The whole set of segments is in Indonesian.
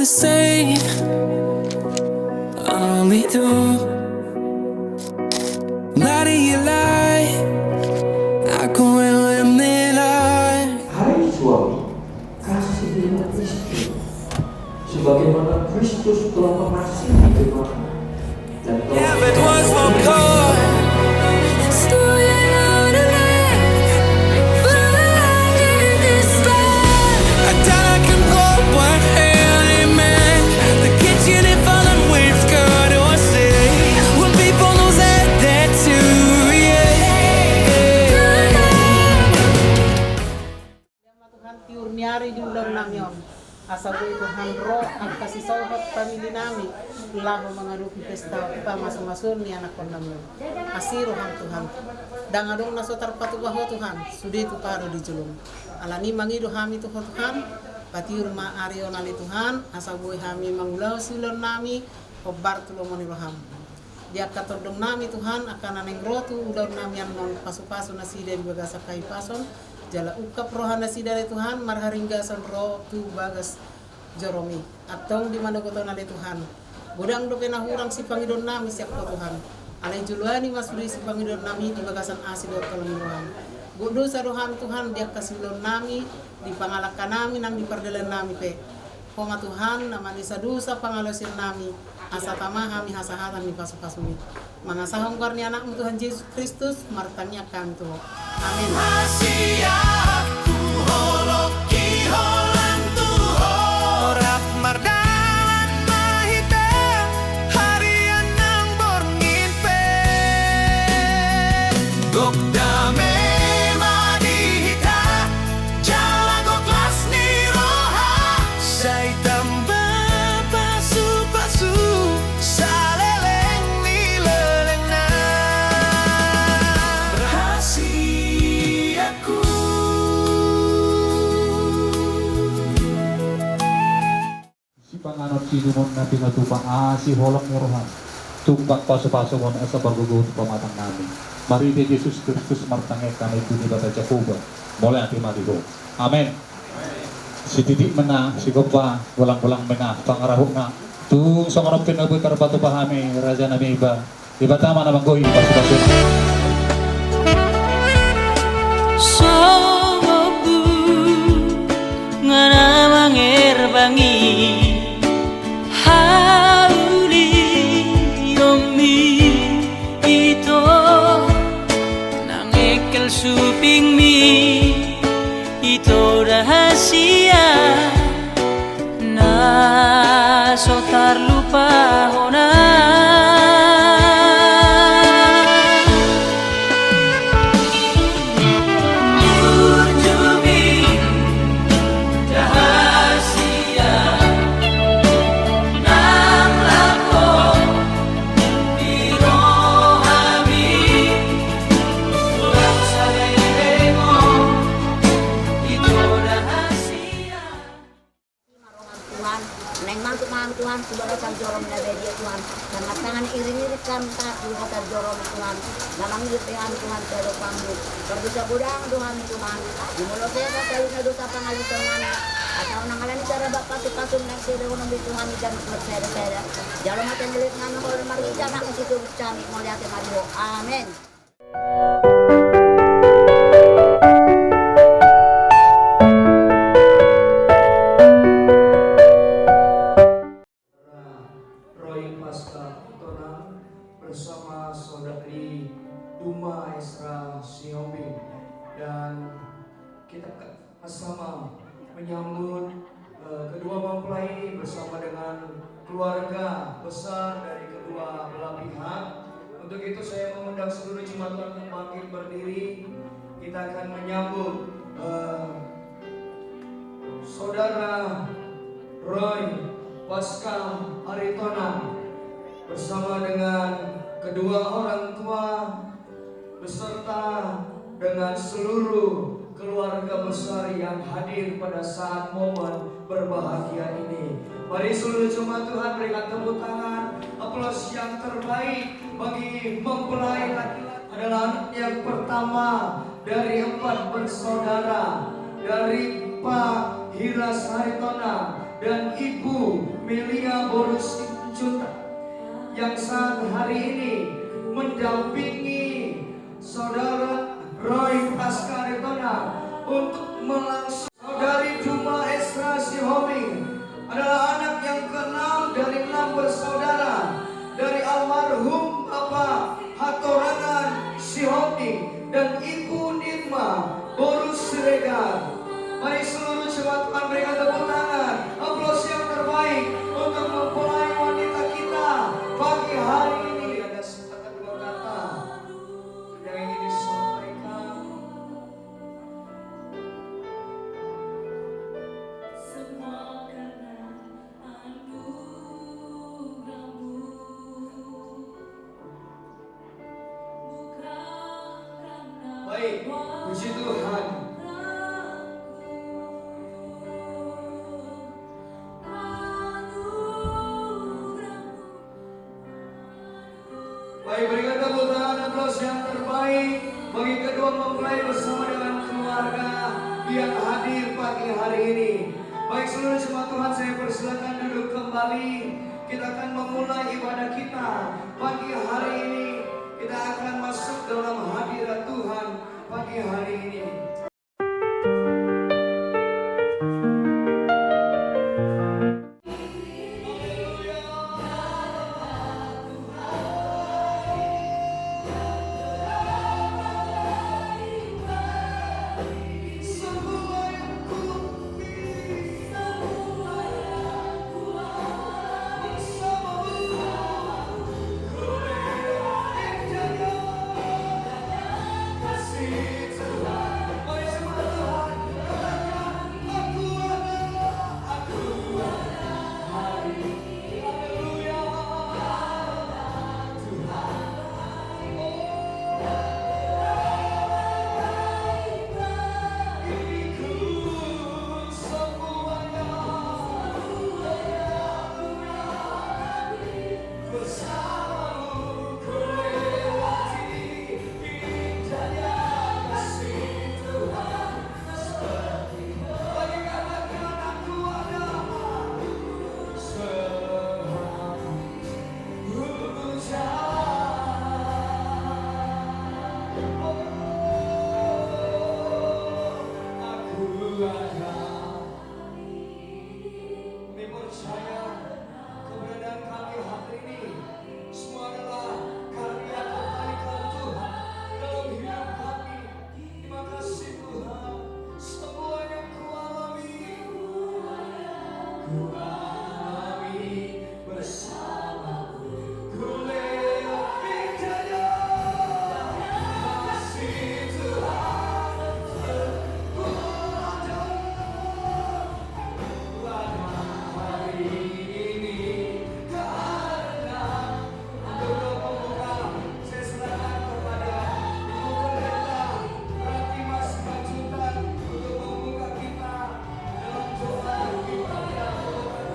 the same. Only do Lari lie Aku yang menilai. Hai suami, kasih dengan istri sebagaimana Kristus telah mengasihi jemaat dan telah Tiurniari diulang namion asabu Tuhan roh ang kasih sohot pamili nami lahu mengaduki pesta upa masuk-masuk ni anak namion asiru hang Tuhan dangadong nasotar patuwa ho Tuhan sudi tu paro di julung alani mangidu hami tu ho Tuhan patiur ma arionali Tuhan asabu hami mangulau silon nami obar tulo moni roham dia katodong nami Tuhan akan aneng roh tu udah nami yang non pasu-pasu nasi dari bagasa kai pason jala ukap rohana si dari Tuhan marharinggasan roh tu bagas joromi atong di mana goto nale Tuhan bodang do pena hurang si pangidon nami siap ko Tuhan alai juluani masuri si pangidon nami di bagasan asidor kalami rohan godo sa rohan Tuhan dia kasilon nami di pangalakan nami nang di pardelan nami pe Poma Tuhan nama ni sadusa pangalosin nami asa tamahami hasahatan ni pasu-pasumi mangasahong karni anakmu Tuhan Yesus Kristus martanya kami Tuhan amin. Panganot sinumon na pinatupa si holok mo rohan tumbak paso-paso mo na sa bagugot pamatang namin marite Jesus Kristus martangay kami puni bata Jacoba mulai ati maliho amen si titik mena si gopa walang-walang mena pangarahok na tung sa marang pinaboy karapato pahami raja na may iba iba tama na manggoy paso-paso sobu ngana mangerbangi suping mi ito rahasia na sotar lupa hona Tuhan sebagai jorom dari dia Tuhan dan tangan iring-iringkan tak kata jorom Tuhan dalam Tuhan Tuhan saya kamu berdosa budang Tuhan di mulut saya kata dosa pangalit Tuhan atau nangalan cara bapak tu pasung nak saya dengan Tuhan dan berseda-seda jalan mata milik nama orang mari jangan situ kami melihat Mario amin. Bersama saudari Duma Esra Siobi dan kita bersama menyambut kedua mempelai ini bersama dengan keluarga besar dari kedua belah pihak. Untuk itu saya mengundang seluruh jemaat untuk bangkit berdiri. Kita akan menyambut saudara Roy Pascal Aritona bersama dengan kedua orang tua beserta dengan seluruh keluarga besar yang hadir pada saat momen berbahagia ini. Mari seluruh jemaat Tuhan berikan tepuk tangan, aplaus yang terbaik bagi mempelai laki-laki adalah anak yang pertama dari 4 bersaudara dari Pak Hiras Haritona dan Ibu Melia Borus Junta yang saat hari ini mendampingi Saudara Roy Paskaretona untuk melangsung. Saudari Duma Esra Sihoming adalah anak yang ke-6 dari 6 bersaudara dari almarhum Bapak Hatorangan Sihoming dan Ibu Nirma Borus Siregar. Mari seluruh jemaat Tuhan berikan tepuk tangan, aplaus yang terbaik untuk mempelai wanita kita pagi hari ini. Ada sepatah dua kata yang ingin disampaikan. Semua karena anugerah-Mu, bukan karena Baik, puji Tuhan. Baik, berikan tepuk tangan aplaus yang terbaik bagi kedua mempelai bersama dengan keluarga yang hadir pagi hari ini. Baik, seluruh jemaat Tuhan, saya persilakan duduk kembali. Kita akan memulai ibadah kita pagi hari ini. Kita akan masuk dalam hadirat Tuhan pagi hari ini. Kami percaya keberadaan kami hari ini semua adalah karya kebaikan Tuhan dalam hidup kami. Terima kasih Tuhan, semua yang kualami bersamamu. Kulewati jaya, kasih Tuhan hari ini karena untuk membuka saya serahkan kepada Ibu Pendeta Rati Mas Majutan untuk membuka kita dalam doa ibadah.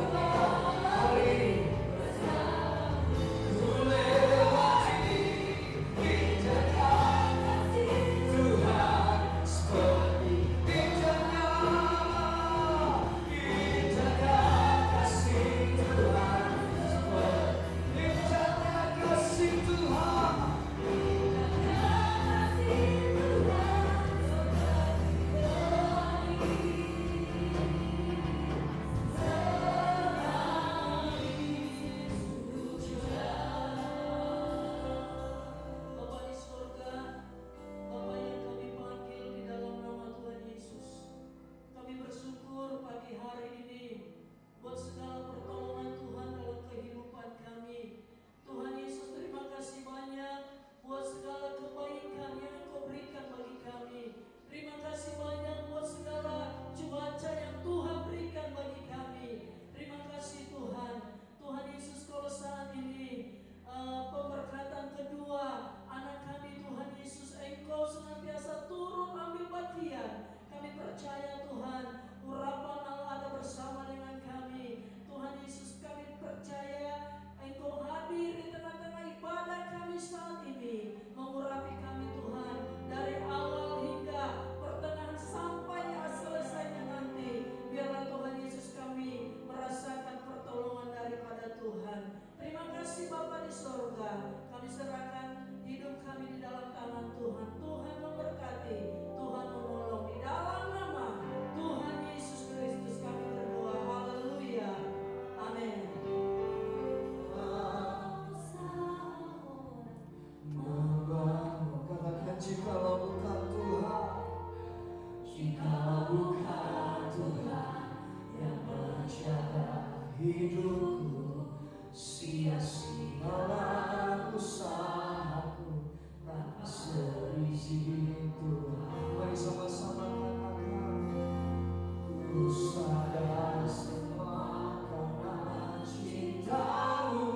Ku sadar semua karena cintamu.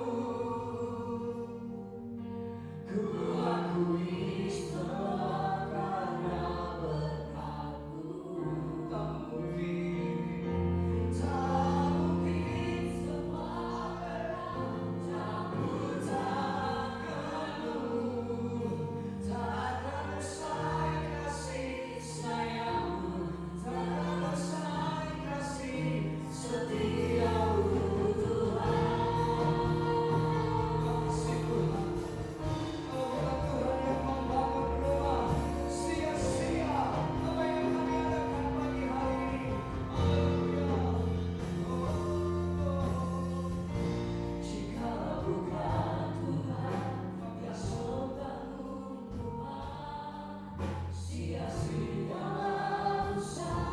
Ku akui semua karena berkatmu. Tak mungkin semua berkatmu. Takkan usai kasih sayangmu, takkan usai kasih setiamu Tuhan. Kasih Tuhan, bukan Tuhan yang membangun rumah sia-sia apa yang kami adakan pagi hari ini. Haleluya. Jika bukan Tuhan yang membangun rumah sia-sia usah.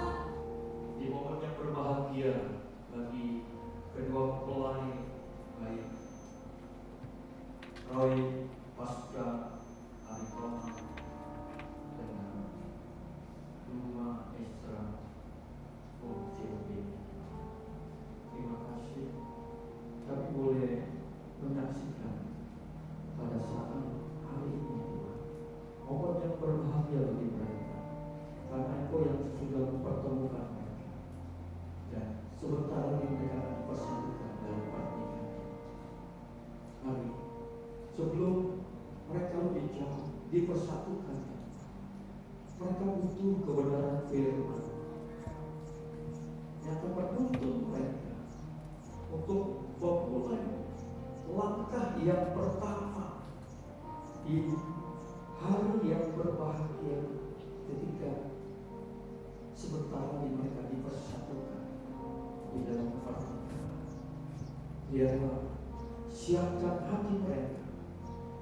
Di momen yang berbahagia bagi kedua mempelai baik Roy pasca hari Roma dengan Duma Estra Silvi. Terima kasih kami boleh menyaksikan pada saat hari ini Tuhan, momen yang berbahagia bagi mereka karena Engkau yang sudah mempertemukan mereka dan sebentar lagi mereka akan dipersatukan dalam pernikahan. Mari sebelum mereka lebih jauh dipersatukan, mereka butuh kebenaran firman yang akan menuntun mereka untuk memulai langkah yang pertama di hari yang berbahagia ketika sebentar lagi mereka dipersatukan di dalam pernikahan. Biarlah siapkan hati mereka,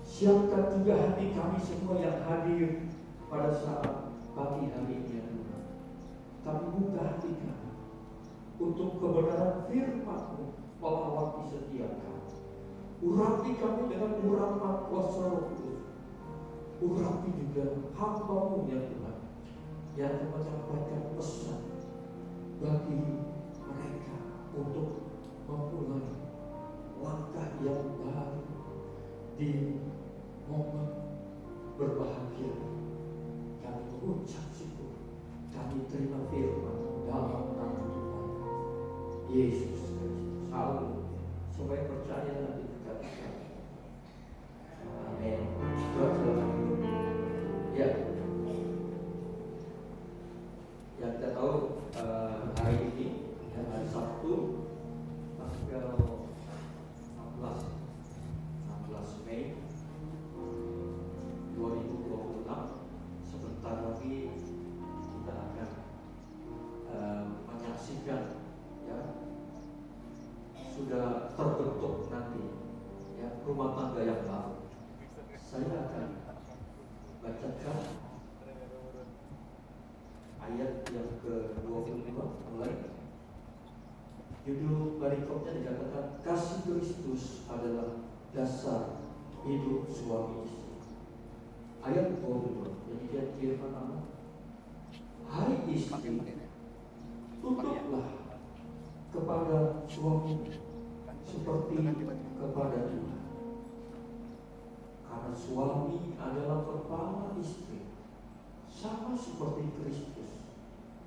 siapkan juga hati kami semua yang hadir pada saat pagi hari ini ya Tuhan. Kami buka hati kami untuk kebenaran firman-Mu melawati setiap kami. Urapi kami dengan urapan kuasa Roh Kudus. Urapi juga hamba-Mu ya Tuhan, yang akan menyampaikan pesan bagi mereka untuk memulai langkah yang baru di momen berbahagia. Kami mengucap syukur, kami terima firman dalam nama Tuhan Yesus Kristus. Haleluya. Supaya percaya nanti dekat kami. Amin. Ya. Yang kita tahu hari ini hari Sabtu tanggal 16 Mei 2026, sebentar lagi kita akan menyaksikan ya sudah terbentuk nanti ya rumah tangga yang baru. Saya akan bacakan ayat yang ke-25 mulai. Judul barikopnya dikatakan kasih Kristus adalah dasar hidup suami istri. Ayat 22. Jadi dia firman Allah, hai istri, tunduklah kepada suami seperti kepada Tuhan. Karena suami adalah kepala istri, sama seperti Kristus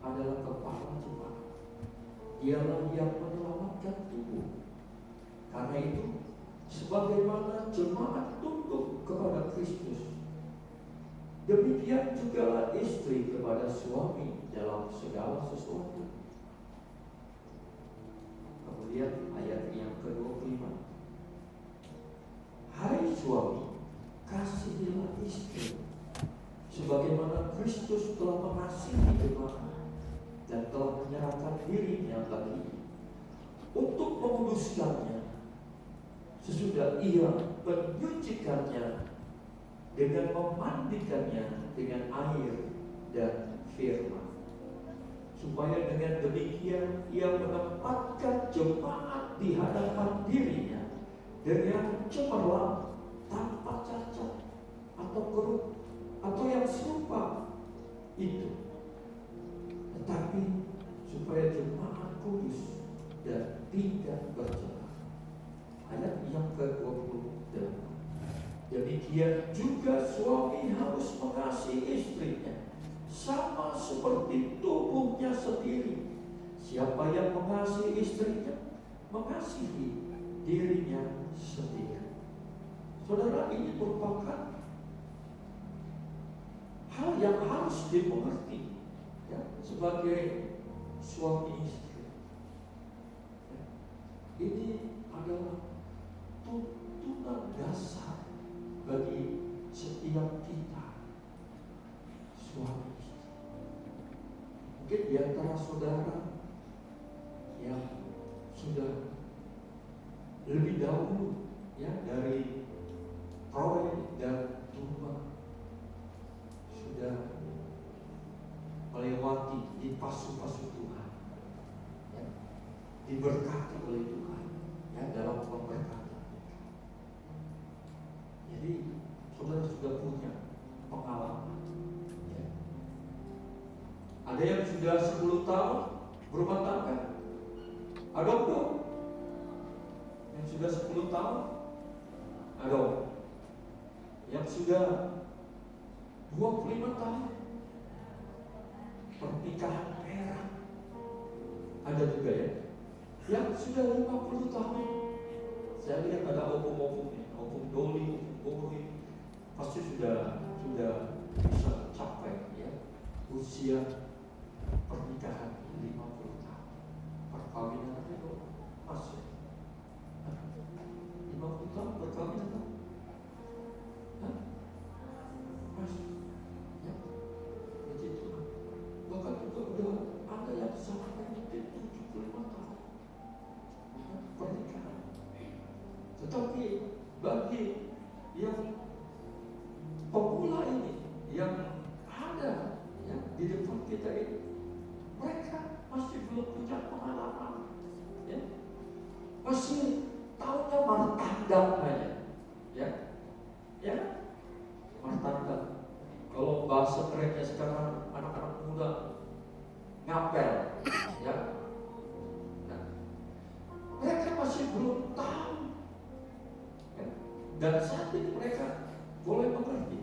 adalah kepala jemaat. Dialah yang menyelamatkan tubuh. Karena itu, sebagaimana jemaat tunduk kepada Kristus, demikian jugalah istri kepada suami dalam segala sesuatu. Kemudian ayat yang ke-25. Hai suami, kasihilah istri sebagaimana Kristus telah mengasihi jemaat dan telah menyerahkan dirinya bagi untuk menguduskannya sesudah ia menyucikannya dengan memandikannya dengan air dan firman, supaya dengan demikian ia menempatkan jemaat di hadapan dirinya dengan cemerlang, tanpa cacat atau keruk atau yang serupa itu, tetapi supaya jemaat dan tidak bercela. Ayat yang ke-28. Demikian juga suami harus mengasihi istrinya sama seperti tubuhnya sendiri. Siapa yang mengasihi istrinya, mengasihi dirinya sendiri. Saudara, ini merupakan hal yang harus dimengerti ya, sebagai suami istri. Ya, ini adalah tuntunan dasar bagi setiap kita suami istri. Mungkin di antara saudara yang sudah lebih dahulu ya dari Roy dan Tuma sudah melewati di pasu-pasu Tuhan ya, diberkati oleh Tuhan ya dalam pemberkatan. Jadi saudara sudah punya pengalaman ya. Ada yang sudah 10 tahun berumah tangga, ada yang sudah 10 tahun, ada yang sudah 25 tahun pernikahan perak, ada juga ya yang sudah 50 tahun. Saya lihat ada opung-opungnya, opung Doli, opung Boy, pasti sudah bisa capai ya usia pernikahan 50 tahun. Perkawinan itu masuk 50 tahun perkawinan kan? Masuk ya. Jadi itu bahkan juga udah ada yang sampai mungkin 75 tahun pernikahan. Tetapi bagi yang pemula ini yang ada ya di depan kita ini, mereka masih belum punya pengalaman ya. Masih tahunya martanda aja ya. Ya martanda. Kalau bahasa kerennya sekarang anak-anak muda ngapel ya. Nah, mereka masih belum tahu ya. Dan saat ini mereka boleh mengerti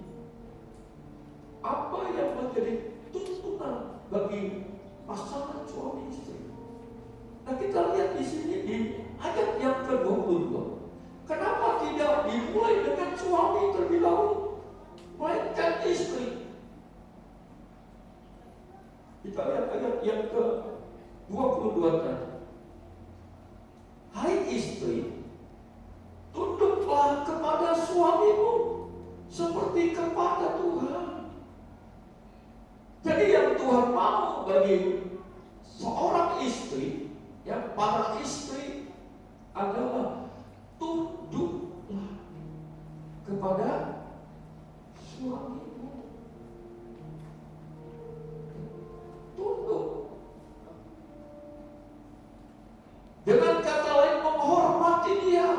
apa yang menjadi tuntunan bagi pasangan suami istri. Nah, kita lihat di sini di ayat yang ke-22. Kenapa tidak dimulai dengan suami terlebih dahulu, melainkan istri? Kita lihat ayat yang ke-22 tadi. Hai istri, tunduklah kepada suamimu seperti kepada Tuhan. Jadi yang Tuhan mau bagi seorang istri, ya para istri adalah tunduklah kepada suamimu. Tunduk. Dengan kata lain menghormati dia.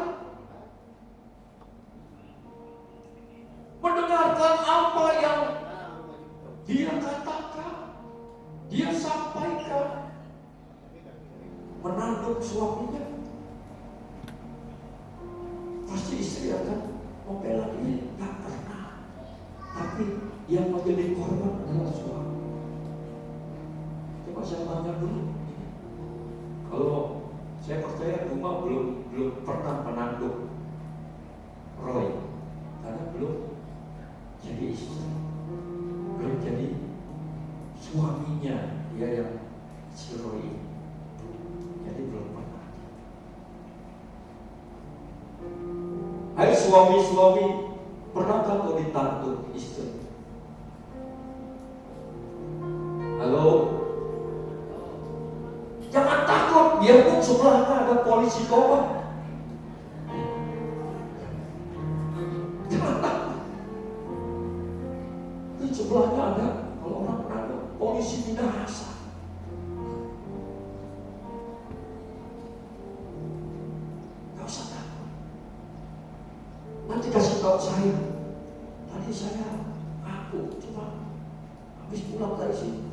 Mendengarkan apa yang dia katakan, dia sampaikan, menanduk suaminya. Pasti istri akan membela diri, tak pernah. Tapi yang menjadi korban adalah suami. Coba saya tanya dulu, kalau saya percaya Buma belum pernah menanduk Roy, karena belum jadi istri, belum jadi suaminya dia yang si Roy, jadi belum pernah. Hai suami-suami, pernahkah kau ditanduk istri? Halo? Jangan takut, biarpun sebelahnya ada polisi tobat. Jangan takut. Di sebelahnya ada, kalau orang ada polisi Minahasa. Gak usah takut. Nanti kasih tahu saya. Tadi saya ngaku cuma habis pulang dari sini.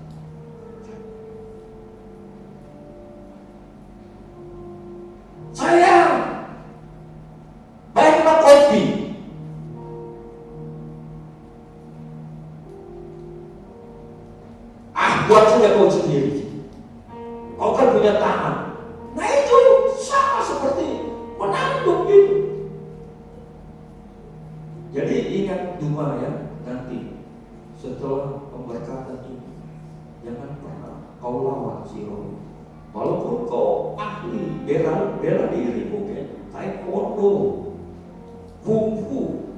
bahkan punya tangan. Nah itu sama seperti menanduk itu. Jadi ingat dua ya, nanti setelah pemberkatan ini jangan pernah kau lawan si roh. Walaupun kau ahli bela diri mungkin, taekwondo, kungfu,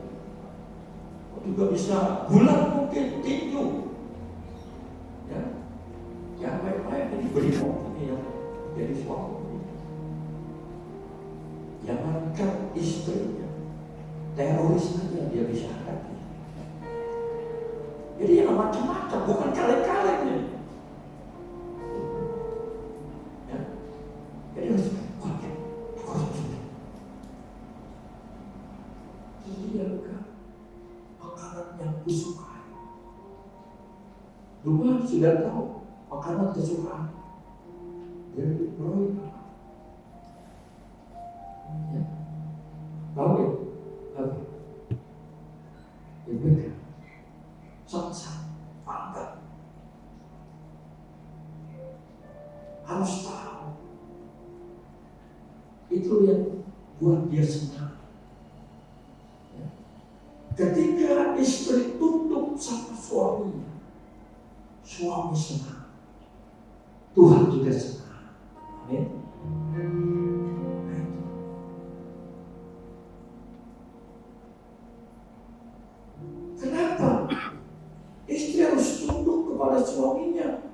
kau juga bisa gulat mungkin, tinju. Ya, yang baik-baik ini beri ini yang jadi suami. Jangankan istrinya, teroris saja dia bisa hadapi. Jadi yang macam-macam, bukan kaleng-kaleng ya. Jadi harus kuat. Iya bukan makanan yang kusukai. Dua sudah tahu makanan kesukaan. Jadi Roy, ya, tahu ya, apa? Ibu sangat bangga. Harus tahu. Itu yang buat dia senang. Ya. Ketika istri tunduk sama suaminya, suami senang, Tuhan juga senang. Amin. Kenapa istri harus tunduk kepada suaminya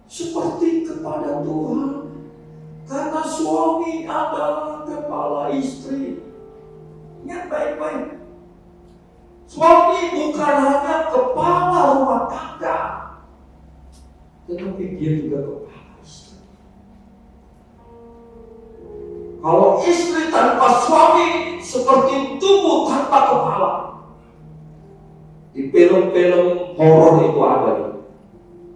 seperti kepada Tuhan? Karena suami adalah kepala istri. Ingat baik-baik. Suami bukan hanya kepala rumah tangga, tetapi dia juga kepala istri. Kalau istri tanpa suami seperti tubuh tanpa kepala. Di film-film horor itu ada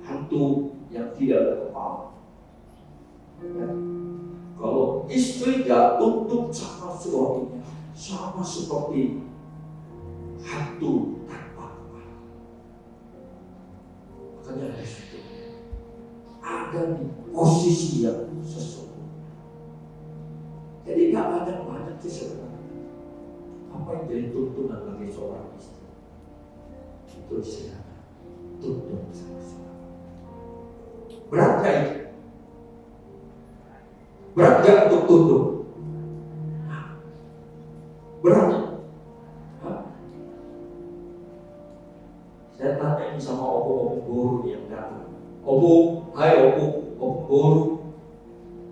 hantu yang tidak ada kepala. Ya. Kalau istri gak tunduk sama suaminya, sama seperti hantu tanpa kepala. Makanya harus itu ada di posisi yang sesuai. Jadi gak banyak-banyak sih sebenarnya. Apa yang jadi tuntunan bagi seorang istri? Itu istilahnya tunduk sama suami. Berat gak itu? Berat gak untuk tunduk? Berat? Saya tanya ini sama obong-obong guru yang datang. Obong, hai obong guru,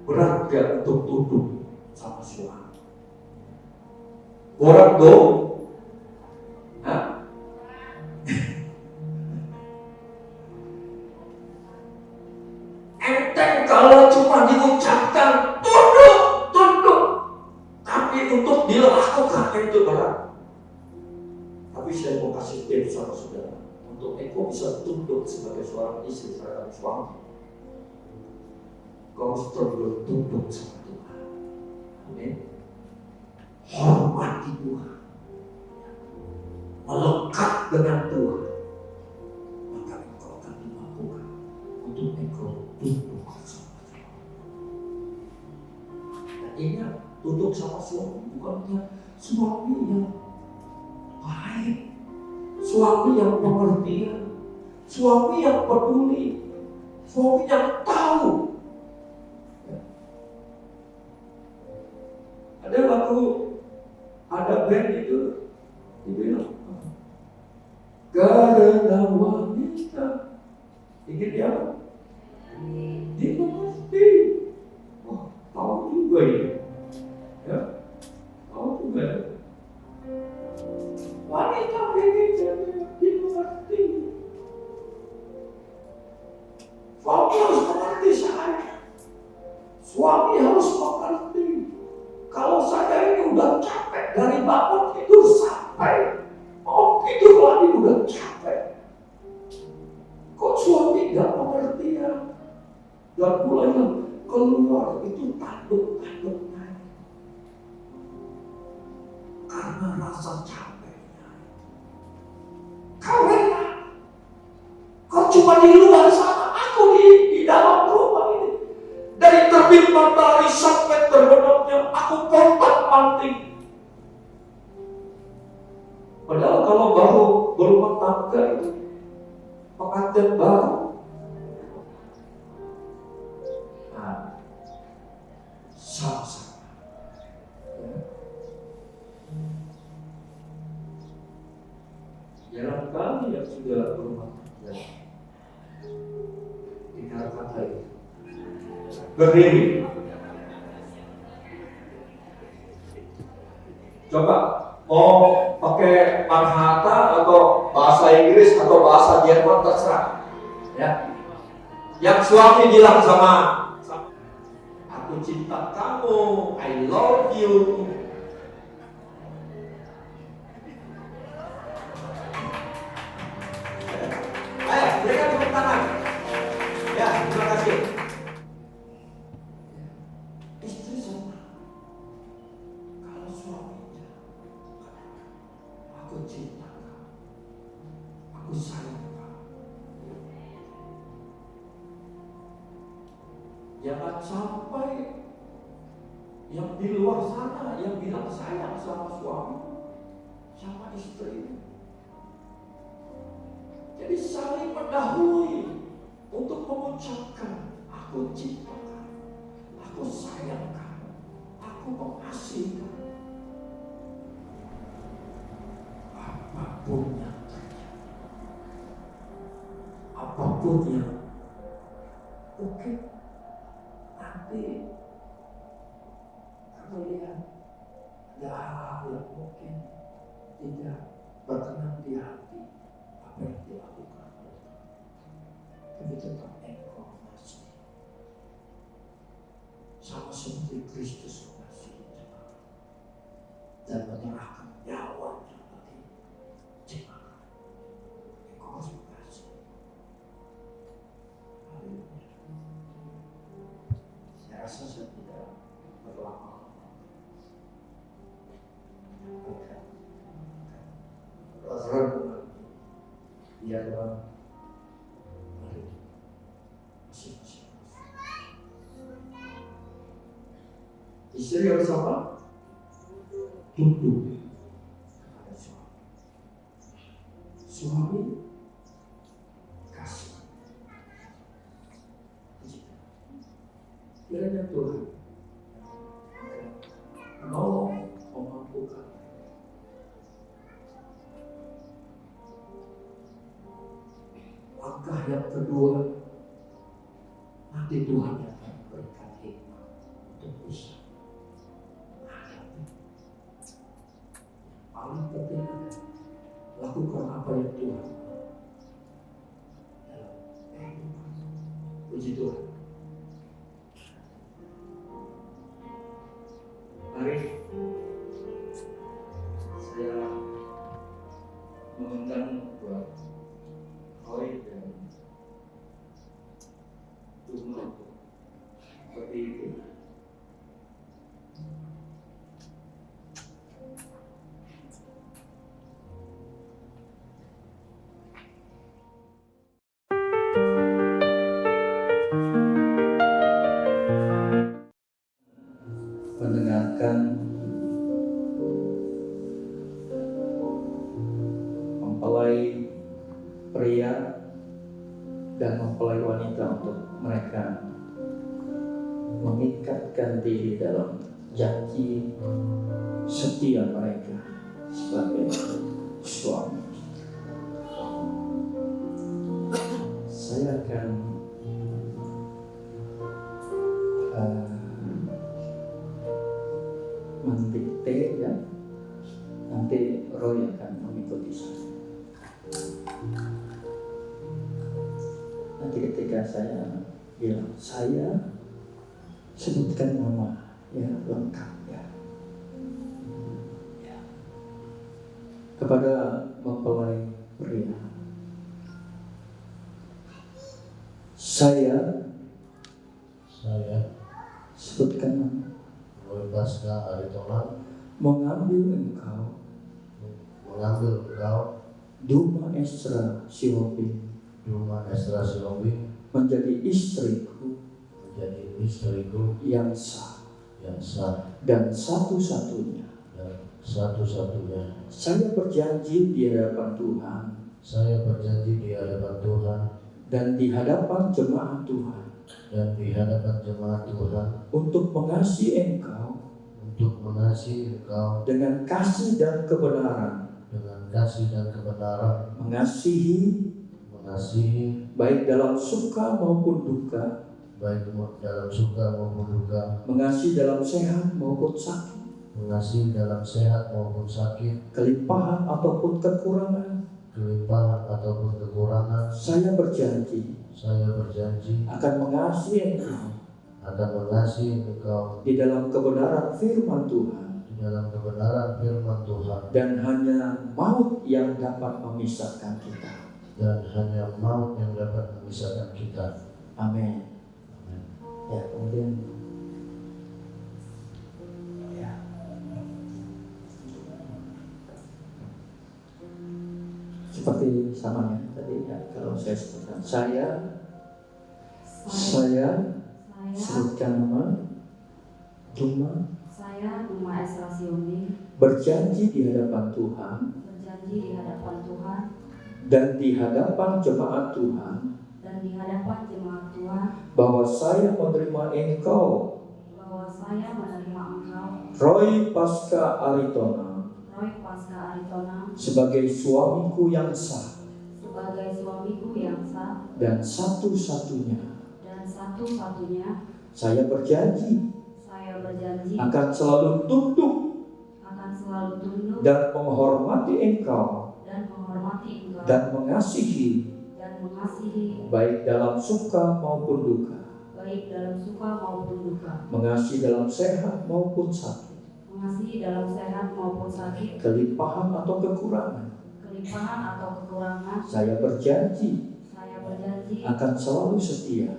berat gak untuk tunduk sama suami? Berat dong? Enteng kalau cuma diucapkan tunduk, tapi untuk dilakukan itu berat. Tapi saya mau kasih tips sama saudara, untuk engkau bisa tunduk sebagai seorang istri terhadap suami, kau harus terus tunduk sama Tuhan. Amin. Hormati Tuhan, melekat dengan Tuhan, maka engkau akan dimampukan untuk engkau tunduk sama Tuhan. Dan ingat, tunduk sama suami bukannya suami yang baik, suami yang pengertian, suami yang peduli, suami yang tahu. Ada waktu ada band itu dibilang, karena wanita ingin dia dimengerti. Wah, tahu juga ya. Ya, tahu juga ya. Wanita ingin dia dimengerti. Suami harus mengerti saya. Suami harus mengerti. Kalau saya ini udah capek dari bangun tidur sampai mau tidur lagi udah capek. Kok suami gak pengertian? Dan mulai keluar itu tanduk-tanduk naik. Karena rasa capeknya. Kau enak. Kau cuma di luar sana, aku di dalam rumah ini. terbit matahari sampai terbenamnya, aku kontak mati. Padahal kalau baru berumah tangga itu pengantin baru. Nah, sama-sama. Jarang kali yang sudah berumah tangga dengar kata itu. Berdiri. Coba mau pakai Manhattan atau bahasa Inggris atau bahasa Jerman terserah. Ya. Yang suami bilang sama aku cinta kamu, I love you. Ayo, berikan tepuk tangan. Ya, terima kasih. Istri sama. Kalau suaminya, aku cinta kamu, aku sayang kamu. Jangan sampai yang di luar sana yang bilang sayang sama suami, sama istri. Jadi saling mendahului untuk mengucapkan aku cinta kamu, aku sayang kamu, aku mengasihi kamu. Apapun yang terjadi, apapun yang mungkin nanti kamu lihat ada hal-hal yang mungkin tidak berkenan di hati apa yang dilakukan, tapi tetap engkau mengasihi, sama seperti Kristus mengasihi jemaat dan menyerahkan nyawanya bagi jemaat. Engkau harus mengasihi. Haleluya. Saya rasa saya tidak berlama-lama. Renungan biarlah mari masing-masing. Istri harus apa? Tunduk kepada suami. Suami kasih. Kiranya Tuhan menolong, memampukan. Langkah yang kedua, nanti Tuhan yang akan berikan hikmah untuk bisa menghadapi. Paling penting lakukan apa yang Tuhan mau dalam kehidupan. Puji Tuhan. Mari saya mengundang buat Roy dan Tuma untuk berdiri. Mendengarkan mempelai pria dan mempelai wanita untuk mereka mengikatkan diri dalam janji setia mereka sebagai suami. Saya akan mendikte ya, nanti Roy akan mengikuti saya. Nanti ketika saya bilang saya sebutkan nama ya lengkap ya. Kepada mempelai pria, saya sebutkan nama. Bebasnya Aritonang mengambil engkau Duma Esra Sihobi Duma Esra Sihobi menjadi istriku menjadi istriku yang sah yang sah dan satu-satunya. dan satu-satunya. Saya berjanji di hadapan Tuhan Saya berjanji di hadapan Tuhan dan di hadapan jemaat Tuhan dan di hadapan jemaat Tuhan untuk mengasihi Engkau untuk mengasihi Engkau dengan kasih dan kebenaran, dengan kasih dan kebenaran, mengasihi baik dalam suka maupun duka, dalam suka maupun duka, mengasihi dalam sehat maupun sakit, mengasihi dalam sehat maupun sakit, kelimpahan ataupun kekurangan. kelimpahan ataupun kekurangan. Saya berjanji akan mengasihi Engkau di dalam kebenaran firman Tuhan, dan hanya maut yang dapat memisahkan kita. Amin. Ya, kemudian ya. Seperti sama ya tadi ya, kalau saya sebutkan saya sebutkan nama Duma, Saya Duma Esrasioni berjanji di hadapan Tuhan dan di hadapan jemaat Tuhan bahwa saya menerima Engkau Roy Pasca Aritona sebagai suamiku yang sah dan satu-satunya. Saya berjanji akan selalu tunduk dan menghormati Engkau dan mengasihi baik dalam suka maupun duka, mengasihi dalam sehat maupun sakit, kelimpahan atau kekurangan. Saya berjanji akan selalu setia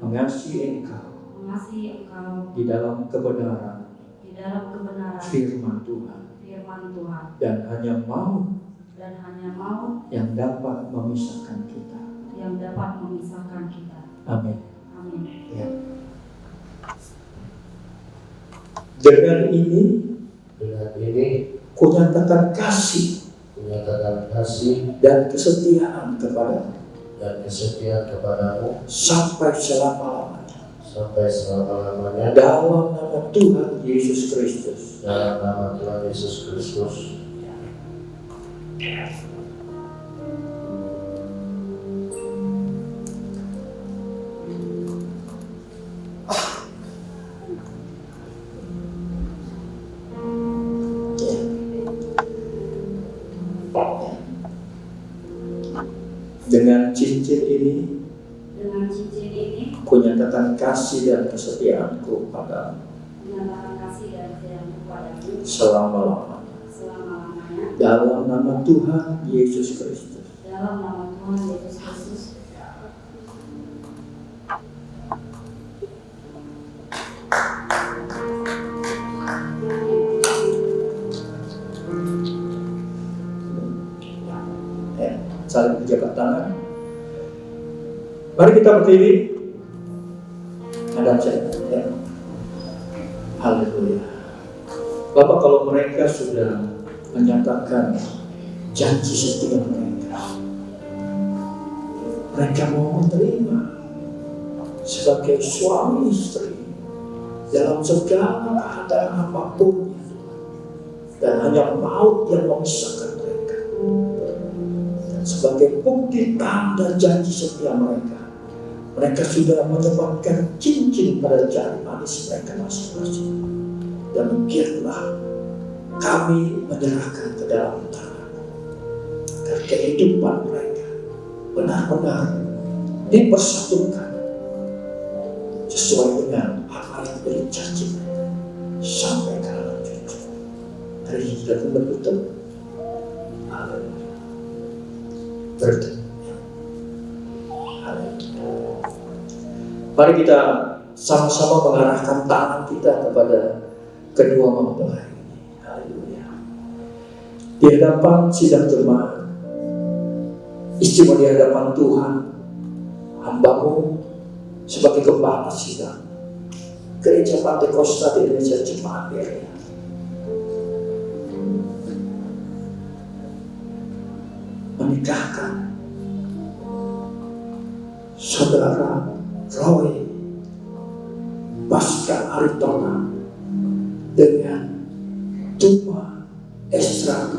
mengasihi Engkau di dalam kebenaran firman Tuhan, dan hanya maut yang dapat memisahkan kita. Amin. Ya. Dengan ini kunyatakan kasih dan kesetiaan kepadamu sampai selama-lamanya dalam nama Tuhan Yesus Kristus. Dengan cincin ini kunyatakan kasih dan kesetiaanku padamu selama-lamanya dalam nama Tuhan Yesus Kristus. Saling berjabat tangan. Mari kita berdiri. Hadap saya. Ya. Haleluya. Bapak, kalau mereka sudah menyatakan janji setia mereka mau menerima sebagai suami istri dalam segala keadaan apapun, dan hanya maut yang memisahkan mereka. Sebagai bukti tanda janji setia mereka sudah menempatkan cincin pada jari manis mereka masing-masing. Demikianlah kami menyerahkan ke dalam tangan agar kehidupan mereka benar-benar dipersatukan sesuai dengan apa yang berjanji mereka sampai ke alam cucu. Hari ini sudah betul-betul bertemu. Mari kita sama-sama mengarahkan tangan kita kepada kedua mempelai ini. Haleluya. Di hadapan sidang jemaat, istimewa di hadapan Tuhan, hamba-Mu sebagai gembala sidang Gereja Pantai Kosta di Indonesia Jemaat Berea. Menikahkan Saudara Roy Pasca Aritona dengan Tuma Estra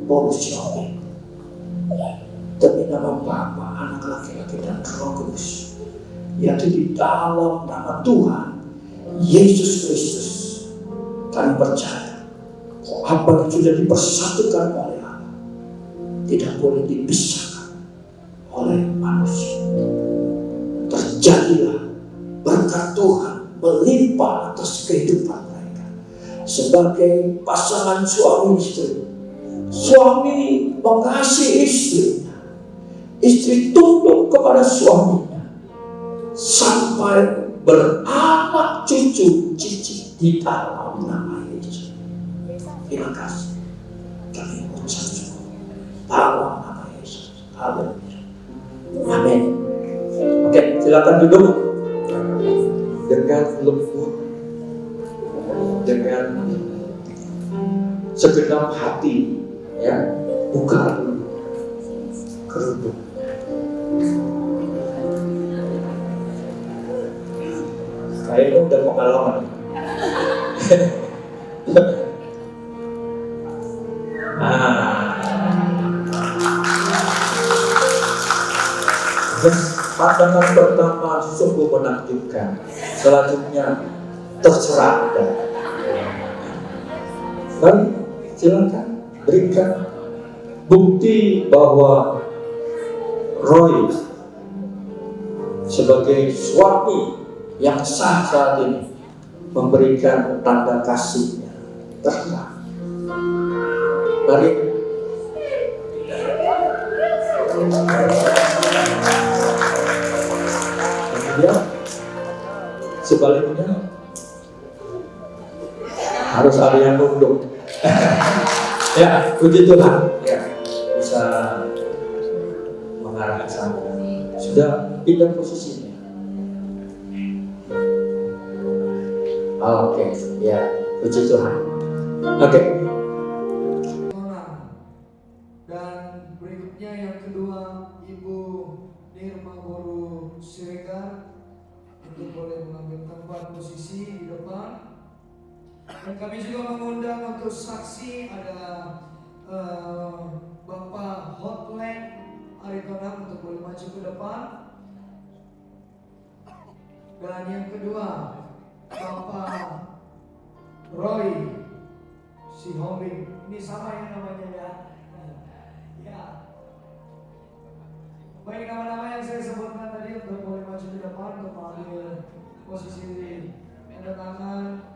Polusione demi nama Bapa, Anak laki-laki dan Roh Kudus, yaitu di dalam nama Tuhan Yesus Kristus kami percaya apa yang sudah dipersatukan oleh Allah tidak boleh dipisahkan oleh manusia. Terjadilah berkat Tuhan melimpah atas kehidupan mereka sebagai pasangan suami istri. Suami mengasihi istrinya, istri tunduk kepada suaminya sampai beranak cucu cici di dalam nama Yesus. Terima kasih. Kami mengucap syukur dalam nama Yesus. Haleluya. Amin. Oke, silakan duduk dengan lembut, dengan segenap hati, ya, buka kerudung. Kayaknya udah pengalaman. Pandangan pertama sungguh menakjubkan. Selanjutnya terserah. Baik, silakan berikan bukti bahwa Roy sebagai suami yang sah saat ini memberikan tanda kasihnya. Terserah. Mari. Kemudian sebaliknya harus ada yang nunduk. Ya, puji Tuhan. Ya, bisa mengarah ke sana. Sudah pindah posisinya. Oke, ya, puji Tuhan. Oke. Dan berikutnya yang kedua, Ibu Nirma Boru Siregar, untuk boleh mengambil tempat posisi di depan. Dan kami juga mengundang untuk saksi ada Bapak Hotline Aritona untuk boleh maju ke depan. Dan yang kedua, Bapak Roy Sihombing. Ini sama ya namanya ya. Ya. Baik, nama-nama yang saya sebutkan tadi untuk boleh maju ke depan untuk mengambil posisi tanda tangan.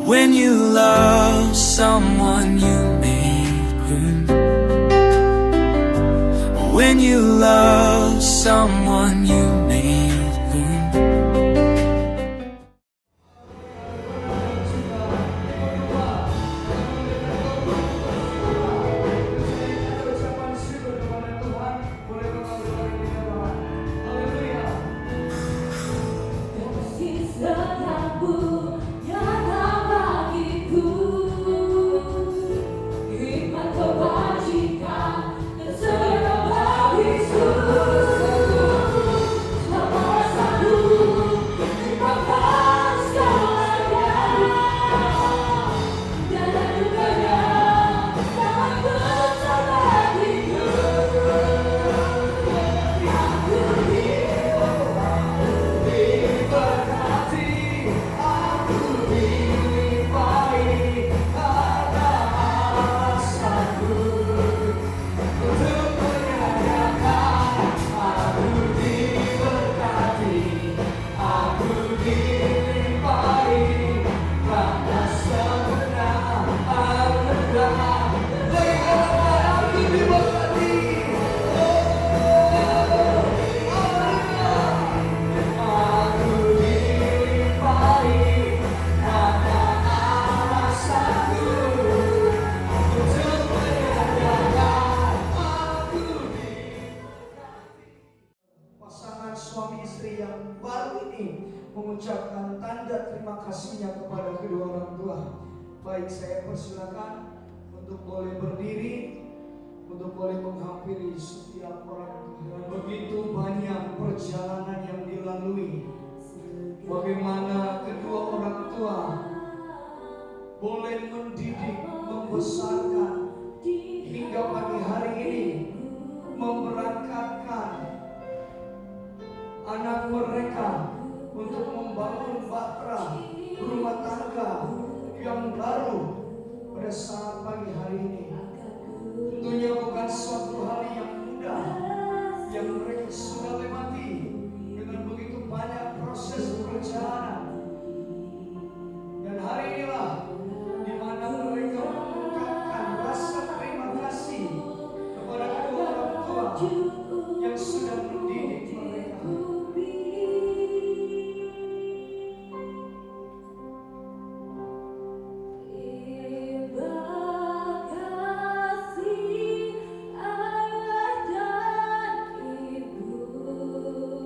When you love someone, you make room. When you love someone, you make room. yang baru ini mengucapkan tanda terima kasihnya kepada kedua orang tua. Baik, saya persilakan untuk boleh berdiri, untuk boleh menghampiri setiap orang tua. Dan begitu banyak perjalanan yang dilalui, bagaimana kedua orang tua boleh mendidik, membesarkan hingga pagi hari ini, memberangkatkan anak mereka untuk membangun bahtera rumah tangga yang baru pada saat pagi hari ini. Tentunya bukan suatu hal yang mudah yang mereka sudah lewati dengan begitu banyak proses perjalanan. Dan hari inilah di mana mereka mengungkapkan rasa terima kasih kepada kedua orang tua yang sudah mendidik mereka. Terima kasih ayah dan ibu.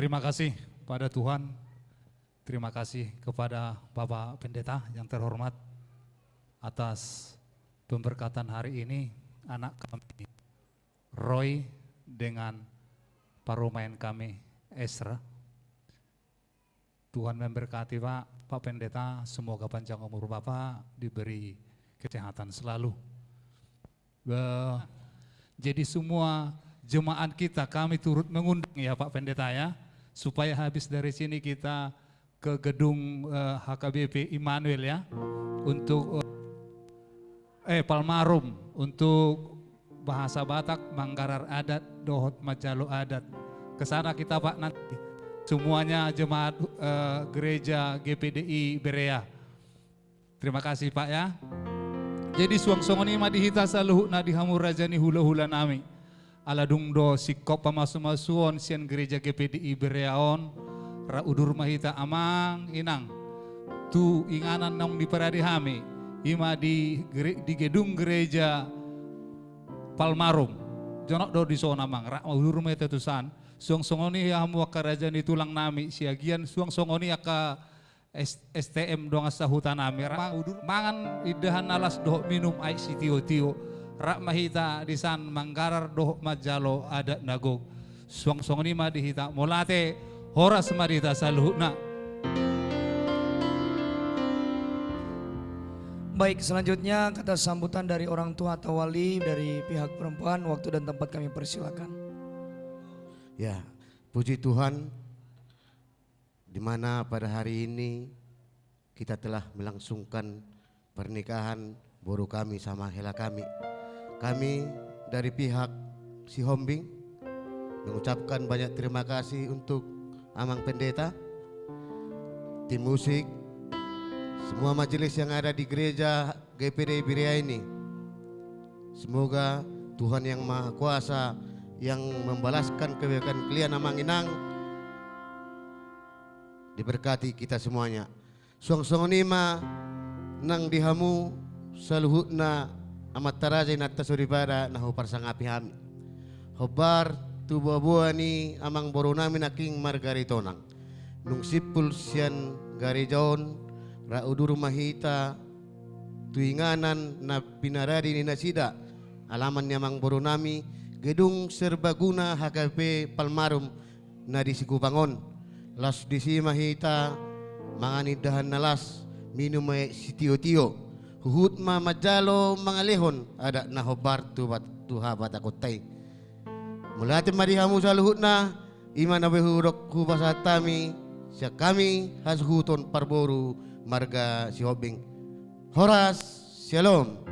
Terima kasih pada Tuhan, terima kasih kepada Bapak Pendeta yang terhormat atas pemberkatan hari ini anak kami Roy dengan paromain kami Esra. Tuhan memberkati Pak Pendeta, semoga panjang umur Bapak, diberi kesehatan selalu. Jadi semua jemaat kita kami turut mengundang ya Pak Pendeta ya, supaya habis dari sini kita ke gedung HKBP Immanuel ya, untuk Palmarum, untuk bahasa Batak, Manggarar adat, Dohot Majalo adat. Kesana kita Pak nanti, semuanya jemaat gereja GPDI Berea. Terima kasih Pak ya. Jadi suang-suang ini madihita saluhu na dihamur rajani hula-hula nami. Aladung do sikop pamasu-masuon sian gereja GPDI Bereaon. Ra udur mahita amang inang. Tu inganan nong di paradihami. Ima di gedung gereja Palmarum. Jonok do di sona mang. Ra udur mahita tusan. Suang-suang ini hamu akarajani tulang nami. Siagian suang-suang ini aka STM doang sahutan nami. Mangan idahan alas doh minum air si tio-tio. Rak mahita disan Manggarar doh majalo adat nagog. Suang-suang ini mah dihita molate horas marita saluhna. Baik, selanjutnya kata sambutan dari orang tua atau wali dari pihak perempuan, waktu dan tempat kami persilakan. Ya, puji Tuhan, di mana pada hari ini kita telah melangsungkan pernikahan boru kami sama hela kami. Kami dari pihak Si Hombing mengucapkan banyak terima kasih untuk Amang Pendeta, tim musik, semua majelis yang ada di gereja GPDI Berea ini. Semoga Tuhan yang Maha Kuasa yang membalaskan kebaikan kalian Amang Inang diberkati kita semuanya. Suang-suang nima nang dihamu saluhutna amat tarajay natta suribada nahu parsangapi hami. Hobar tu buah ni amang boru namin aking margaritonang. Nung sipul sian garijaon ra udur mahita tuinganan na pinaradi ni nasida alaman ni amang boru nami gedung serbaguna HKP Palmarum na di Sikubangon. Las di si mahita manganidahan nalas minum may si tio-tio. Huhut ma majalo mga lehon ada na hobar tuha batakotay. Mulati marihamu sa luhut na ima na behurok hubasatami siya kami hashuton parboru marga Si Hombing. Horas, shalom.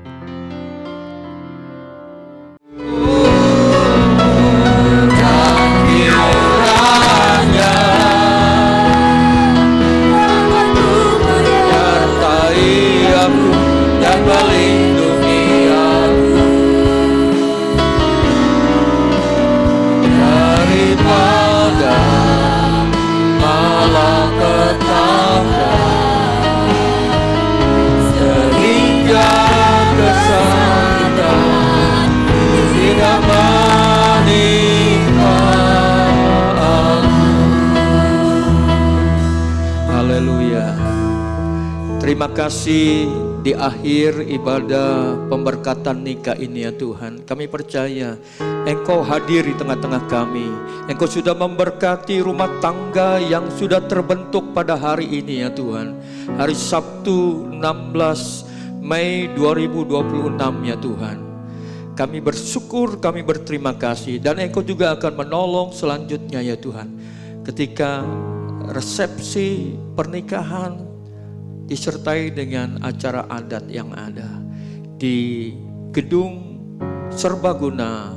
Terima kasih di akhir ibadah pemberkatan nikah ini ya Tuhan. Kami percaya Engkau hadir di tengah-tengah kami. Engkau sudah memberkati rumah tangga yang sudah terbentuk pada hari ini ya Tuhan. Hari Sabtu 16 Mei 2026 ya Tuhan. Kami bersyukur, kami berterima kasih. Dan Engkau juga akan menolong selanjutnya ya Tuhan. Ketika resepsi pernikahan disertai dengan acara adat yang ada di gedung serbaguna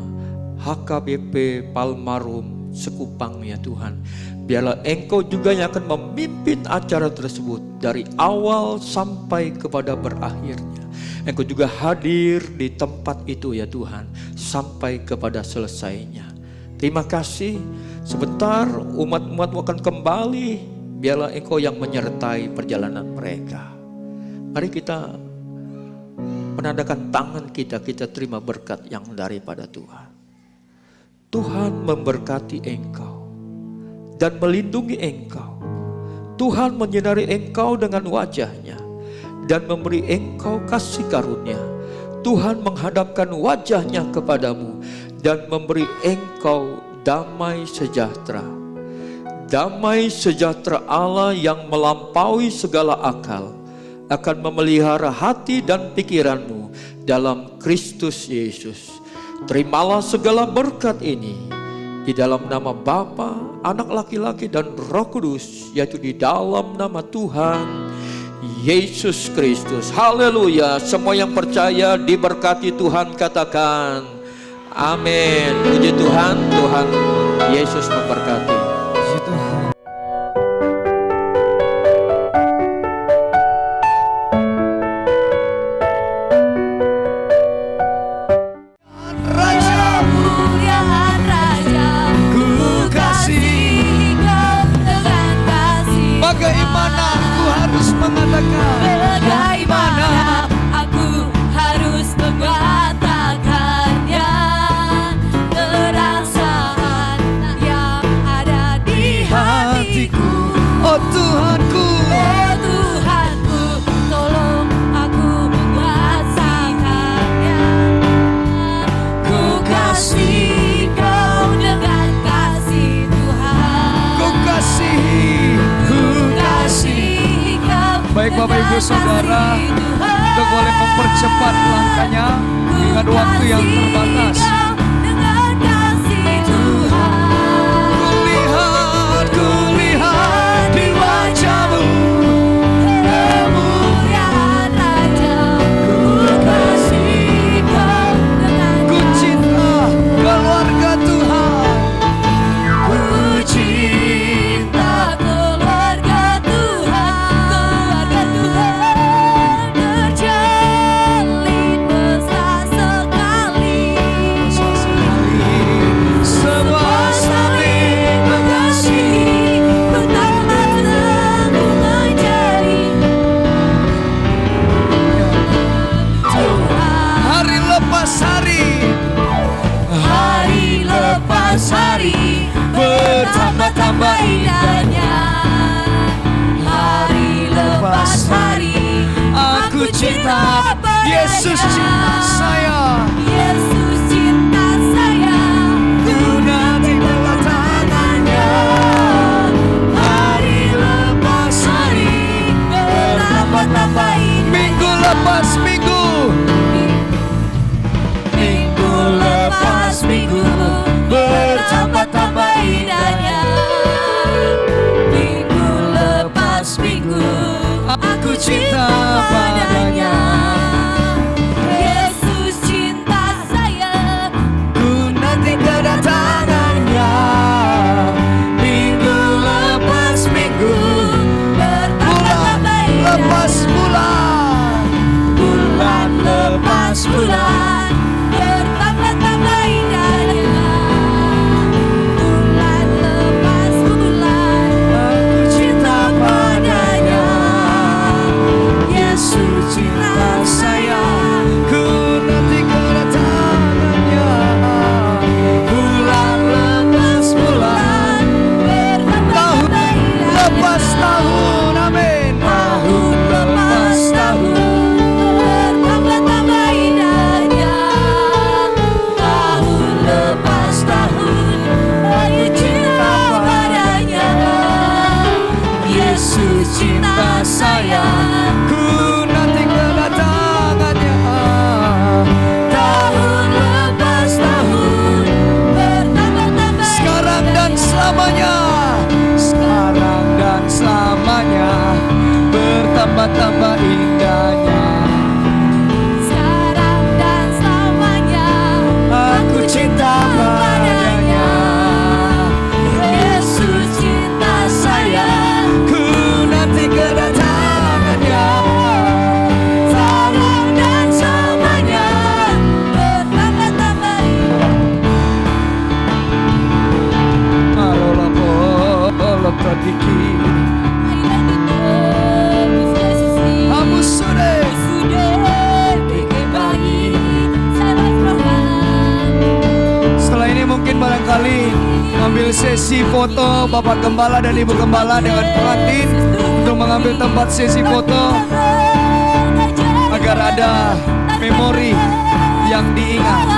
HKBP Palmarum Sekupang ya Tuhan. Biarlah Engkau juga yang akan memimpin acara tersebut dari awal sampai kepada berakhirnya. Engkau juga hadir di tempat itu ya Tuhan sampai kepada selesainya. Terima kasih. Sebentar umat-umat akan kembali. Biarlah Engkau yang menyertai perjalanan mereka. Mari kita menandakan tangan kita terima berkat yang daripada Tuhan. Tuhan memberkati engkau dan melindungi engkau. Tuhan menyinari engkau dengan wajah-Nya dan memberi engkau kasih karunia. Tuhan menghadapkan wajah-Nya kepadamu dan memberi engkau damai sejahtera. Damai sejahtera Allah yang melampaui segala akal akan memelihara hati dan pikiranmu dalam Kristus Yesus. Terimalah segala berkat ini di dalam nama Bapa, Anak laki-laki dan Roh Kudus, yaitu di dalam nama Tuhan Yesus Kristus. Haleluya. Semua yang percaya diberkati Tuhan katakan amin. Puji Tuhan, Tuhan Yesus memberkati. Baik Bapak Ibu Saudara, untuk boleh mempercepat langkahnya dengan waktu yang terbatas. Kulihat di wajah-Mu kemuliaan Raja. Ku kasih Kau dengan ku cinta keluarga Tuhan. Ku cinta keluarga Tuhan. Terjalin mesra sekali. Semua saling mengasihi, betapa teguh menjadi Tuhan. Hari lepas hari, hari lepas hari, bertambah-tambah indahnya. Hari lepas hari, aku cinta Yesus cinta saya. Yesus cinta saya. Ku nanti dalam tangannya. Hari lepas hari, bertambah-tambah indah. Minggu lepas minggu, minggu lepas minggu, bertambah-tambah indahnya. Minggu lepas minggu, aku cinta padanya. Yesus cinta saya. Ku nanti kedatangannya. Minggu lepas minggu, bertambah-tambah indah. Lepas bulan, bulan lepas bulan, bertambah-tambah indahnya. Bulan lepas bulan, aku cinta padanya. Yesus cinta saya. Ku nanti kedatangannya. Bulan lepas bulan, bertambah-tambah indahnya. Lepas tahun, amin. Tahun lepas tahun, bertambah-tambah indahnya. Tahun lepas tahun, aku cinta padanya. Yesus cinta saya. Ku nanti kedatangannya. Tahun lepas tahun, bertambah-tambah sekarang dan selamanya. Sekarang dan selamanya, bertambah-tambah indahnya. Sekarang dan selamanya, aku cinta padanya. Yesus cinta saya. Ku nanti kedatangannya. Sekarang dan selamanya, bertambah-tambah indah. mengambil sesi foto Bapak Gembala dan Ibu Gembala dengan pengantin untuk mengambil tempat sesi foto agar ada memori yang diingat.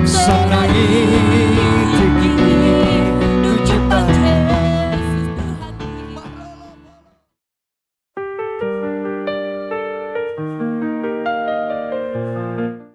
Senang itu